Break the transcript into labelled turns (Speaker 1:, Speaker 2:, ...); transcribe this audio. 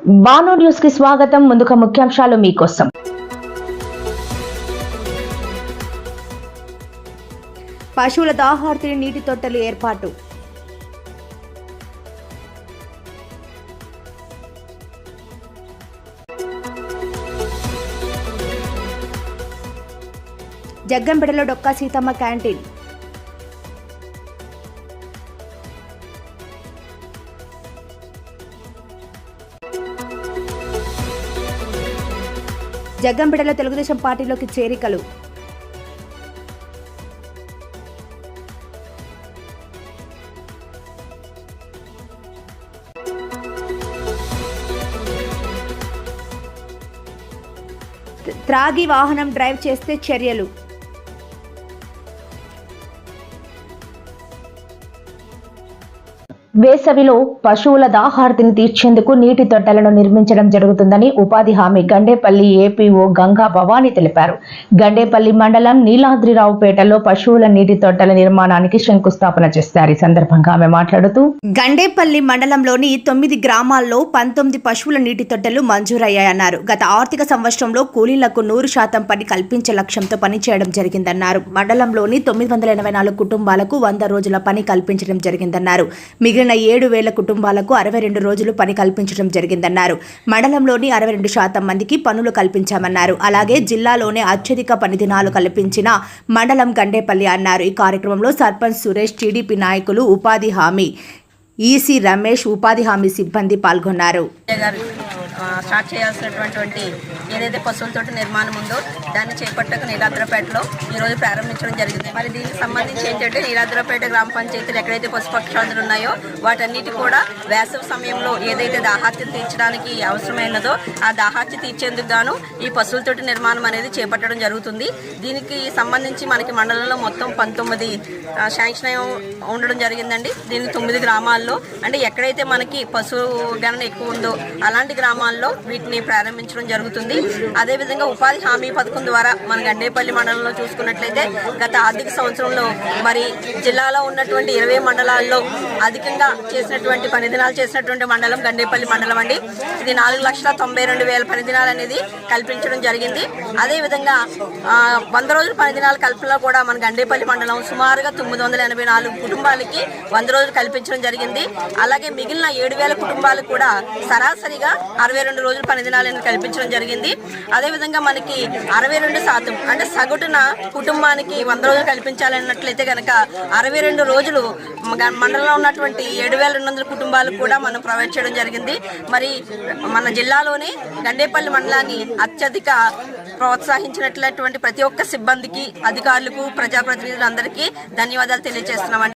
Speaker 1: Banu news కి స్వాగతం. ముందుగా ముఖ్యాంశాలు మీకోసం.
Speaker 2: పశువుల దాహార్తిని నీటి తొట్టెలు ఏర్పాటు. జగ్గంపేటలో డొక్కా సీతమ్మ క్యాంటీన్. జగ్గంపేటలో తెలుగుదేశం పార్టీలోకి చేరికలు. త్రాగి వాహనం డ్రైవ్ చేస్తే చర్యలు.
Speaker 1: వేసవిలో పశువుల దాహార్తిని తీర్చేందుకు నీటి తొట్టెలను నిర్మించడం జరుగుతుందని ఉపాధి హామీ గండేపల్లి ఏపీఓ గంగా భవానీ తెలిపారు. గండేపల్లి మండలం నీలాద్రిరావుపేటలో పశువుల నీటి తొట్టెల నిర్మాణానికి శంకుస్థాపన చేశారు. ఈ సందర్భంగా ఆమె మాట్లాడుతూ,
Speaker 2: గండేపల్లి మండలంలోని 9 గ్రామాల్లో 19 పశువుల నీటి తొట్టెలు మంజూరయ్యాయన్నారు. గత ఆర్థిక సంవత్సరంలో కూలీలకు 100% పని కల్పించే లక్ష్యంతో పనిచేయడం జరిగిందన్నారు. మండలంలోని 984 కుటుంబాలకు 100 రోజుల పని కల్పించడం జరిగిందన్నారు. మిగిలిన 7,000 కుటుంబాలకు 62 రోజులు పని కల్పించడం జరిగిందన్నారు. మండలంలోని 62% మందికి పనులు కల్పించామన్నారు. అలాగే జిల్లాలోనే అత్యధిక పని దినాలు కల్పించిన మండలం గండేపల్లి అన్నారు. ఈ కార్యక్రమంలో సర్పంచ్ సురేష్, టీడీపీ నాయకులు, ఉపాధి హామీ ఈసీ రమేష్, ఉపాధి హామీ సిబ్బంది పాల్గొన్నారు.
Speaker 3: స్టార్ట్ చేయాల్సినటువంటి ఏదైతే పశువులతోటి నిర్మాణం ఉందో దాన్ని చేపట్టక నీలాద్రపేటలో ఈరోజు ప్రారంభించడం జరిగింది. మరి దీనికి సంబంధించి ఏంటంటే నీలాద్రపేట గ్రామ పంచాయతీలు ఎక్కడైతే పశుపక్షాదులు ఉన్నాయో వాటన్నిటి కూడా వేసవి సమయంలో ఏదైతే దాహార్తి తీర్చడానికి అవసరమైనదో ఆ దాహార్తి తీర్చేందుకు గాను ఈ పశువులతోటి నిర్మాణం అనేది చేపట్టడం జరుగుతుంది. దీనికి సంబంధించి మనకి మండలంలో మొత్తం 19 శాంక్షన్ ఉండడం జరిగిందండి. దీనికి 9 గ్రామాల్లో అంటే ఎక్కడైతే మనకి పశువు గణన ఎక్కువ ఉందో అలాంటి గ్రామాల్లో వీటిని ప్రారంభించడం జరుగుతుంది. అదేవిధంగా ఉపాధి హామీ పథకం ద్వారా మన గండేపల్లి మండలంలో చూసుకున్నట్లయితే గత ఆర్థిక సంవత్సరంలో మరి జిల్లాలో ఉన్నటువంటి 20 మండలాల్లో అధికంగా చేసినటువంటి పని దినాలు చేసినటువంటి మండలం గండేపల్లి మండలం అండి. ఇది 4,92,000 పని దినాలు అనేది కల్పించడం జరిగింది. అదేవిధంగా 100 రోజుల పని దినాల కల్పనలో కూడా మన గండేపల్లి మండలం సుమారుగా 984 కుటుంబాలకి 100 రోజులు కల్పించడం జరిగింది. అలాగే మిగిలిన 7,000 కుటుంబాలకు కూడా సరాసరిగా 62 రోజుల పని దినాలను కల్పించడం జరిగింది. అదేవిధంగా మనకి 62% అంటే సగటున కుటుంబానికి 100 రోజులు కల్పించాలన్నట్లయితే కనుక 62 రోజులు మండలంలో ఉన్నటువంటి 7,200 కుటుంబాలకు కూడా మనం ప్రొవైడ్ చేయడం జరిగింది. మరి మన జిల్లాలోనే గండేపల్లి మండలాన్ని అత్యధిక ప్రోత్సహించినట్లయినటువంటి ప్రతి ఒక్క సిబ్బందికి, అధికారులకు, ప్రజాప్రతినిధులందరికీ ధన్యవాదాలు తెలియజేస్తున్నామండి.